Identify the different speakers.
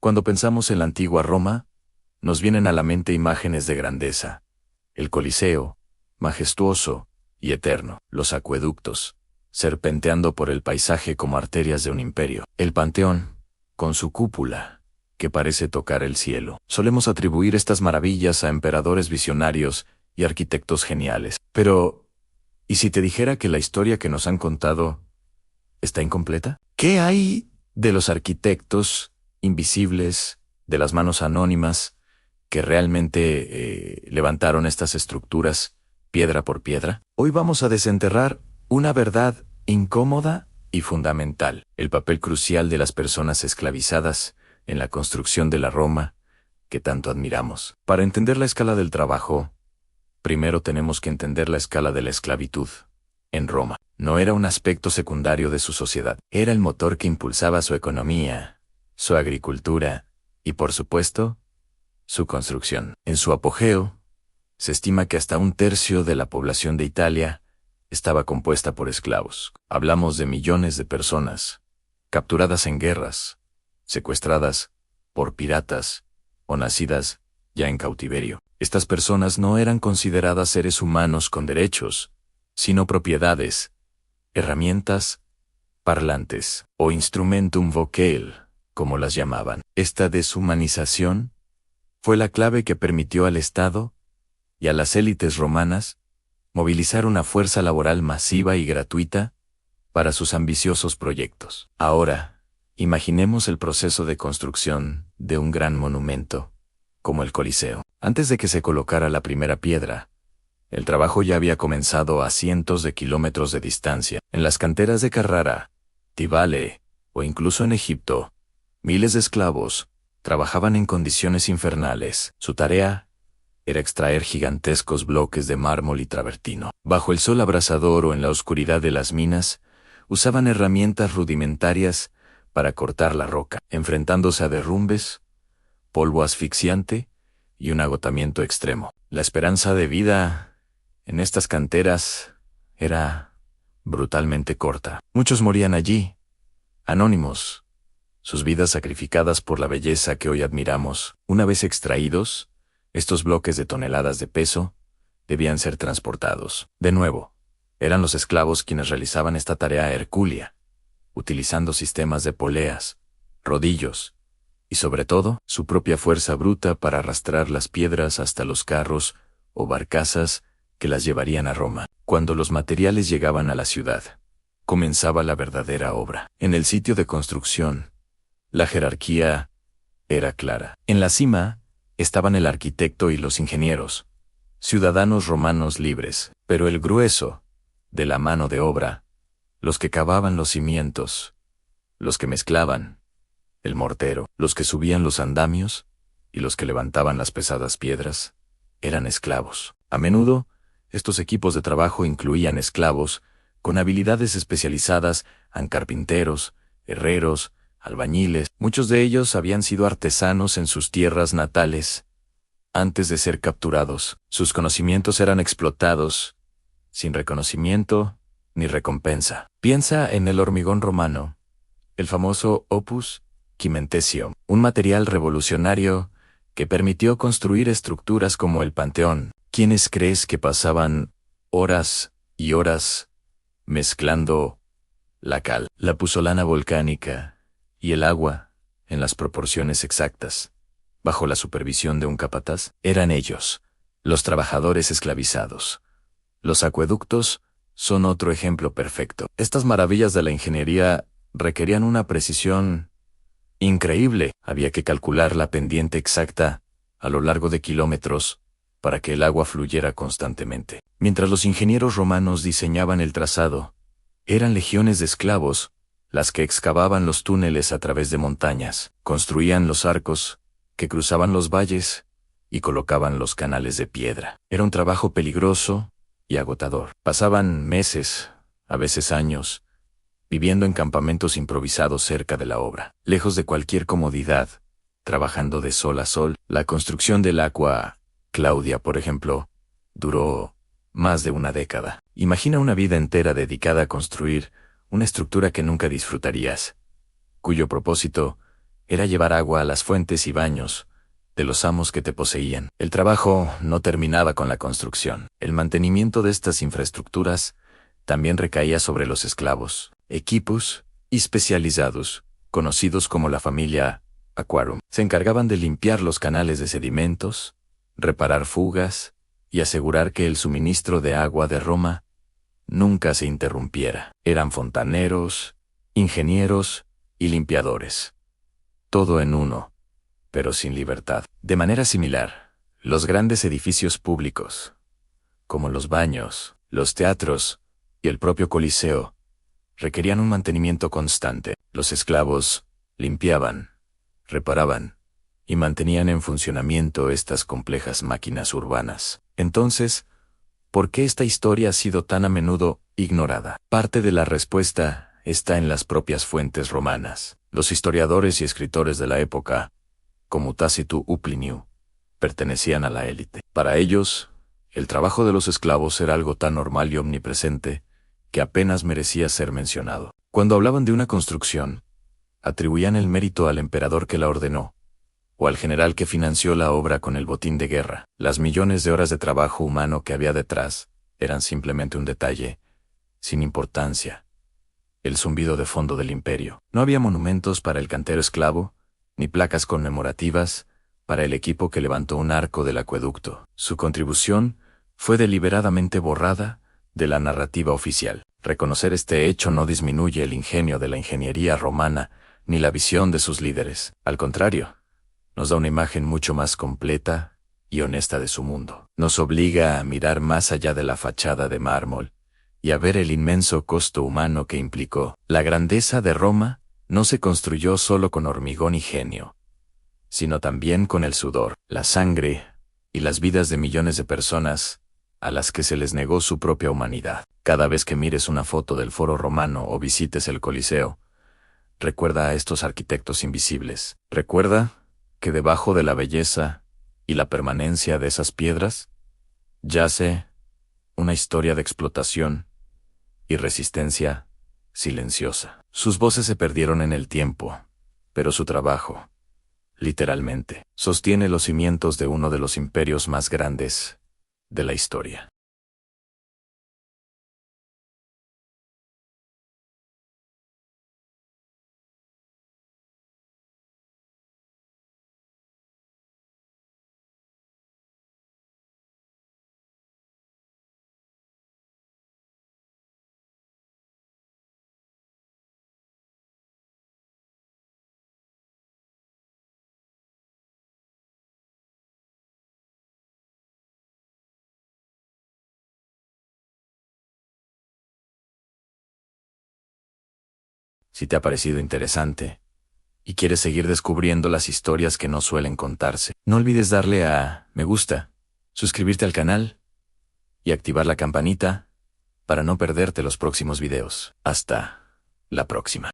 Speaker 1: Cuando pensamos en la antigua Roma, nos vienen a la mente imágenes de grandeza. El Coliseo, majestuoso y eterno. Los acueductos, serpenteando por el paisaje como arterias de un imperio. El Panteón, con su cúpula, que parece tocar el cielo. Solemos atribuir estas maravillas a emperadores visionarios y arquitectos geniales. Pero, ¿y si te dijera que la historia que nos han contado está incompleta? ¿Qué hay de los arquitectos invisibles, de las manos anónimas, que realmente levantaron estas estructuras piedra por piedra? Hoy vamos a desenterrar una verdad incómoda y fundamental: el papel crucial de las personas esclavizadas en la construcción de la Roma que tanto admiramos. Para entender la escala del trabajo, primero tenemos que entender la escala de la esclavitud. En Roma, no era un aspecto secundario de su sociedad, era el motor que impulsaba su economía, su agricultura y, por supuesto, su construcción. En su apogeo, se estima que hasta 1/3 de la población de Italia estaba compuesta por esclavos. Hablamos de millones de personas, capturadas en guerras, secuestradas por piratas o nacidas ya en cautiverio. Estas personas no eran consideradas seres humanos con derechos, sino propiedades, herramientas, parlantes o instrumentum vocal, como las llamaban. Esta deshumanización fue la clave que permitió al Estado y a las élites romanas movilizar una fuerza laboral masiva y gratuita para sus ambiciosos proyectos. Ahora, imaginemos el proceso de construcción de un gran monumento, como el Coliseo. Antes de que se colocara la primera piedra, el trabajo ya había comenzado a cientos de kilómetros de distancia. En las canteras de Carrara, Tibale o incluso en Egipto, miles de esclavos trabajaban en condiciones infernales. Su tarea era extraer gigantescos bloques de mármol y travertino. Bajo el sol abrasador o en la oscuridad de las minas, usaban herramientas rudimentarias para cortar la roca, enfrentándose a derrumbes, polvo asfixiante y un agotamiento extremo. La esperanza de vida en estas canteras era brutalmente corta. Muchos morían allí, anónimos, sus vidas sacrificadas por la belleza que hoy admiramos. Una vez extraídos, estos bloques de toneladas de peso debían ser transportados. De nuevo, eran los esclavos quienes realizaban esta tarea hercúlea, utilizando sistemas de poleas, rodillos y, sobre todo, su propia fuerza bruta para arrastrar las piedras hasta los carros o barcazas que las llevarían a Roma. Cuando los materiales llegaban a la ciudad, comenzaba la verdadera obra. En el sitio de construcción, la jerarquía era clara. En la cima estaban el arquitecto y los ingenieros, ciudadanos romanos libres, pero el grueso de la mano de obra, los que cavaban los cimientos, los que mezclaban el mortero, los que subían los andamios y los que levantaban las pesadas piedras, eran esclavos. A menudo, estos equipos de trabajo incluían esclavos con habilidades especializadas en carpinteros, herreros, albañiles. Muchos de ellos habían sido artesanos en sus tierras natales antes de ser capturados. Sus conocimientos eran explotados sin reconocimiento ni recompensa. Piensa en el hormigón romano, el famoso opus cimentesium, un material revolucionario que permitió construir estructuras como el Panteón. ¿Quiénes crees que pasaban horas y horas mezclando la cal, la puzzolana volcánica y el agua en las proporciones exactas, bajo la supervisión de un capataz? Eran ellos, los trabajadores esclavizados. Los acueductos son otro ejemplo perfecto. Estas maravillas de la ingeniería requerían una precisión increíble. Había que calcular la pendiente exacta a lo largo de kilómetros para que el agua fluyera constantemente. Mientras los ingenieros romanos diseñaban el trazado, eran legiones de esclavos las que excavaban los túneles a través de montañas, construían los arcos que cruzaban los valles y colocaban los canales de piedra. Era un trabajo peligroso y agotador. Pasaban meses, a veces años, viviendo en campamentos improvisados cerca de la obra, lejos de cualquier comodidad, trabajando de sol a sol. La construcción del Aqua Claudia, por ejemplo, duró más de una década. Imagina una vida entera dedicada a construir una estructura que nunca disfrutarías, cuyo propósito era llevar agua a las fuentes y baños de los amos que te poseían. El trabajo no terminaba con la construcción. El mantenimiento de estas infraestructuras también recaía sobre los esclavos. Equipos especializados, conocidos como la familia Aquarum, se encargaban de limpiar los canales de sedimentos, reparar fugas y asegurar que el suministro de agua de Roma nunca se interrumpiera. Eran fontaneros, ingenieros y limpiadores. Todo en uno, pero sin libertad. De manera similar, los grandes edificios públicos, como los baños, los teatros y el propio Coliseo, requerían un mantenimiento constante. Los esclavos limpiaban, reparaban y mantenían en funcionamiento estas complejas máquinas urbanas. Entonces, ¿por qué esta historia ha sido tan a menudo ignorada? Parte de la respuesta está en las propias fuentes romanas. Los historiadores y escritores de la época, como Tácito u Plinio, pertenecían a la élite. Para ellos, el trabajo de los esclavos era algo tan normal y omnipresente que apenas merecía ser mencionado. Cuando hablaban de una construcción, atribuían el mérito al emperador que la ordenó, o al general que financió la obra con el botín de guerra. Las millones de horas de trabajo humano que había detrás eran simplemente un detalle, sin importancia. El zumbido de fondo del imperio. No había monumentos para el cantero esclavo, ni placas conmemorativas para el equipo que levantó un arco del acueducto. Su contribución fue deliberadamente borrada de la narrativa oficial. Reconocer este hecho no disminuye el ingenio de la ingeniería romana ni la visión de sus líderes. Al contrario, nos da una imagen mucho más completa y honesta de su mundo. Nos obliga a mirar más allá de la fachada de mármol y a ver el inmenso costo humano que implicó. La grandeza de Roma no se construyó solo con hormigón y genio, sino también con el sudor, la sangre y las vidas de millones de personas a las que se les negó su propia humanidad. Cada vez que mires una foto del Foro Romano o visites el Coliseo, recuerda a estos arquitectos invisibles. Recuerda que debajo de la belleza y la permanencia de esas piedras yace una historia de explotación y resistencia silenciosa. Sus voces se perdieron en el tiempo, pero su trabajo, literalmente, sostiene los cimientos de uno de los imperios más grandes de la historia. Si te ha parecido interesante y quieres seguir descubriendo las historias que no suelen contarse, no olvides darle a me gusta, suscribirte al canal y activar la campanita para no perderte los próximos videos. Hasta la próxima.